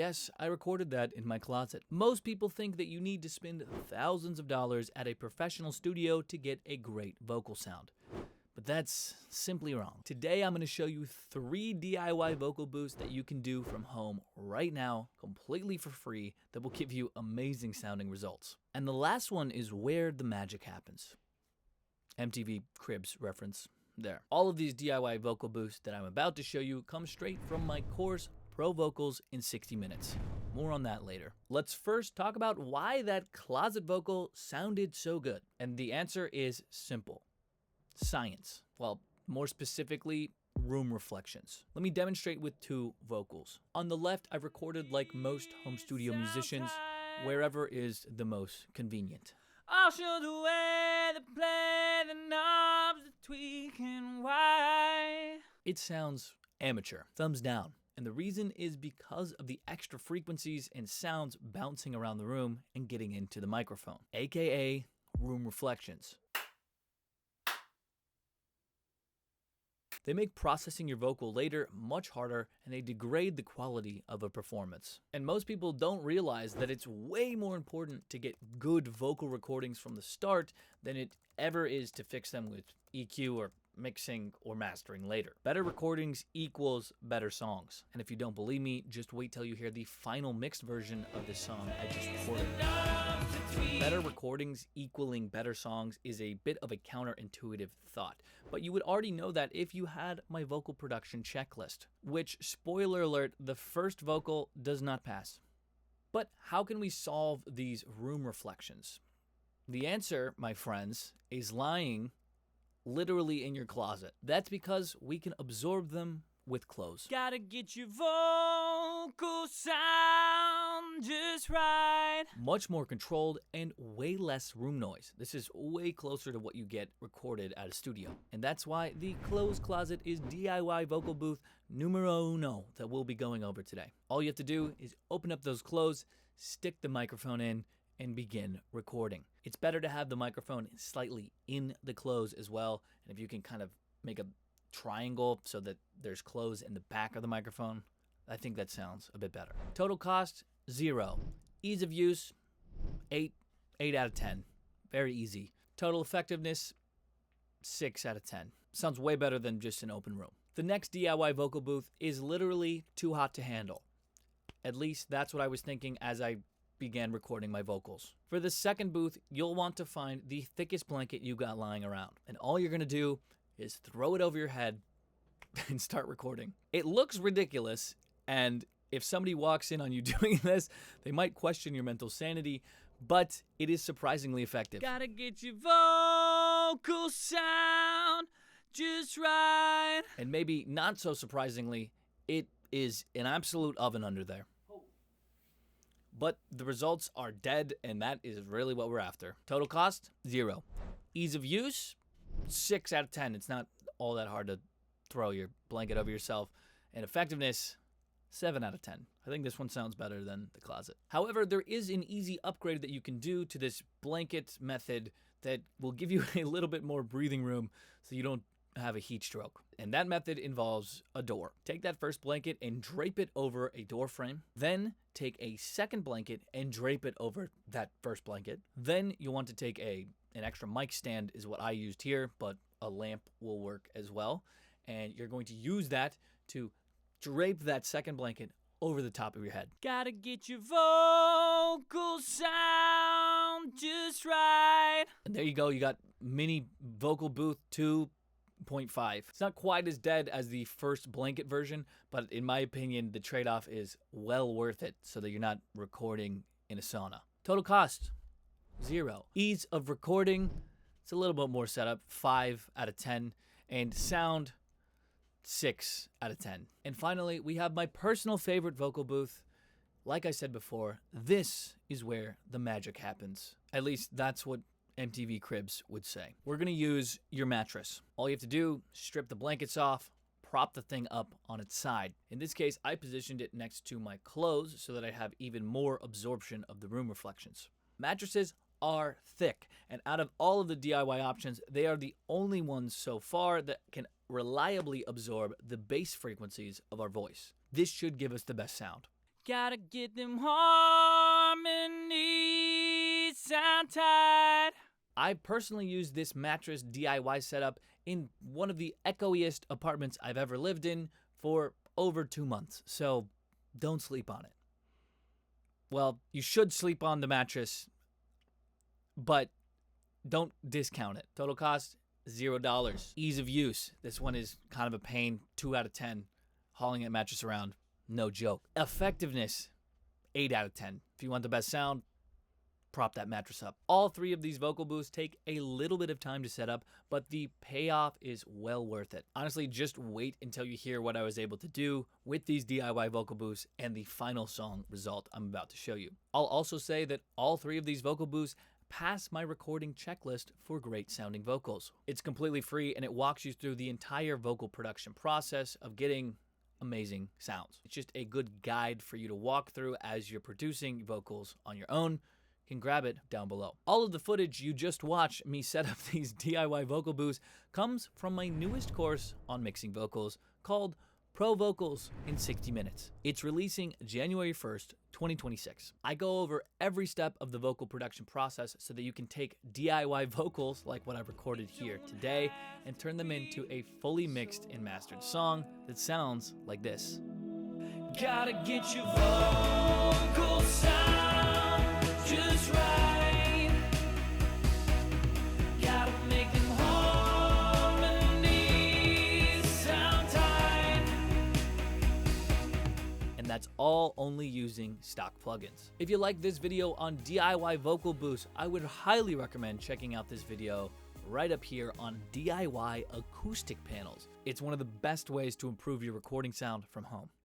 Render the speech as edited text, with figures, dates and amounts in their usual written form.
Yes, I recorded that in my closet. Most people think that you need to spend thousands of dollars at a professional studio to get a great vocal sound. But that's simply wrong. Today I'm going to show you 3 DIY vocal boosts that you can do from home right now, completely for free, that will give you amazing sounding results. And the last one is where the magic happens. MTV Cribs reference there. All of these DIY vocal boosts that I'm about to show you come straight from my course, Pro Vocals in 60 Minutes. More on that later. Let's first talk about why that closet vocal sounded so good. And the answer is simple. Science. Well, more specifically, room reflections. Let me demonstrate with 2 vocals. On the left, I've recorded like most home studio musicians, wherever is the most convenient. I'll show the way to play the knobs, the tweak and why. It sounds amateur, thumbs down. And the reason is because of the extra frequencies and sounds bouncing around the room and getting into the microphone, aka room reflections. They make processing your vocal later much harder, and they degrade the quality of a performance. And most people don't realize that it's way more important to get good vocal recordings from the start than it ever is to fix them with EQ or mixing or mastering later. Better recordings equals better songs. And if you don't believe me, just wait till you hear the final mixed version of this song I just recorded. Better recordings equaling better songs is a bit of a counterintuitive thought, but you would already know that if you had my vocal production checklist, which, spoiler alert, the first vocal does not pass. But how can we solve these room reflections? The answer, my friends, is lying literally in your closet. That's because we can absorb them with clothes. Gotta get your vocal sound just right. Much more controlled and way less room noise. This is way closer to what you get recorded at a studio. And that's why the closed closet is DIY vocal booth numero uno that we'll be going over today. All you have to do is open up those clothes, stick the microphone in, and begin recording. It's better to have the microphone slightly in the clothes as well. And if you can kind of make a triangle so that there's clothes in the back of the microphone, I think that sounds a bit better. Total cost, 0. Ease of use, 8 out of 10. Very easy. Total effectiveness, 6 out of 10. Sounds way better than just an open room. The next DIY vocal booth is literally too hot to handle. At least that's what I was thinking as I began recording my vocals. For the second booth, you'll want to find the thickest blanket you got lying around. And all you're gonna do is throw it over your head and start recording. It looks ridiculous, and if somebody walks in on you doing this, they might question your mental sanity, but it is surprisingly effective. Gotta get your vocal sound just right. And maybe not so surprisingly, it is an absolute oven under there. But the results are dead, and that is really what we're after. Total cost, 0. Ease of use, 6 out of 10. It's not all that hard to throw your blanket over yourself. And effectiveness, 7 out of 10. I think this one sounds better than the closet. However, there is an easy upgrade that you can do to this blanket method that will give you a little bit more breathing room so you don't have a heat stroke. And that method involves a door. Take that first blanket and drape it over a door frame. Then take a second blanket and drape it over that first blanket. Then you want to take an extra mic stand is what I used here, but a lamp will work as well. And you're going to use that to drape that second blanket over the top of your head. Gotta get your vocal sound just right. And there you go. You got mini vocal booth 2.5. It's not quite as dead as the first blanket version, but in my opinion, the trade-off is well worth it so that you're not recording in a sauna. Total cost, 0. Ease of recording, it's a little bit more setup, 5 out of 10. And sound, 6 out of 10. And finally, we have my personal favorite vocal booth. Like I said before, this is where the magic happens. At least that's what MTV Cribs would say. We're gonna use your mattress. All you have to do, strip the blankets off, prop the thing up on its side. In this case, I positioned it next to my clothes so that I have even more absorption of the room reflections. Mattresses are thick, and out of all of the DIY options, they are the only ones so far that can reliably absorb the bass frequencies of our voice. This should give us the best sound. Gotta get them harmonies sound tight. I personally used this mattress DIY setup in one of the echoiest apartments I've ever lived in for over 2 months, so don't sleep on it. Well, you should sleep on the mattress, but don't discount it. Total cost, $0. Ease of use, this one is kind of a pain, 2 out of 10. Hauling a mattress around, no joke. Effectiveness, 8 out of 10. If you want the best sound, prop that mattress up. All 3 of these vocal boosts take a little bit of time to set up, but the payoff is well worth it. Honestly, just wait until you hear what I was able to do with these DIY vocal boosts and the final song result I'm about to show you. I'll also say that all 3 of these vocal boosts pass my recording checklist for great sounding vocals. It's completely free and it walks you through the entire vocal production process of getting amazing sounds. It's just a good guide for you to walk through as you're producing vocals on your own. You can grab it down below. All of the footage you just watched me set up these DIY vocal boosts comes from my newest course on mixing vocals called Pro Vocals in 60 Minutes. It's releasing January 1st, 2026. I go over every step of the vocal production process so that you can take DIY vocals like what I've recorded here today and turn them into a fully mixed and mastered song that sounds like this. Gotta get your vocal sound just right. Gotta make them harmonies sound tight. And that's all only using stock plugins. If you like this video on DIY vocal boosts, I would highly recommend checking out this video right up here on DIY acoustic panels. It's one of the best ways to improve your recording sound from home.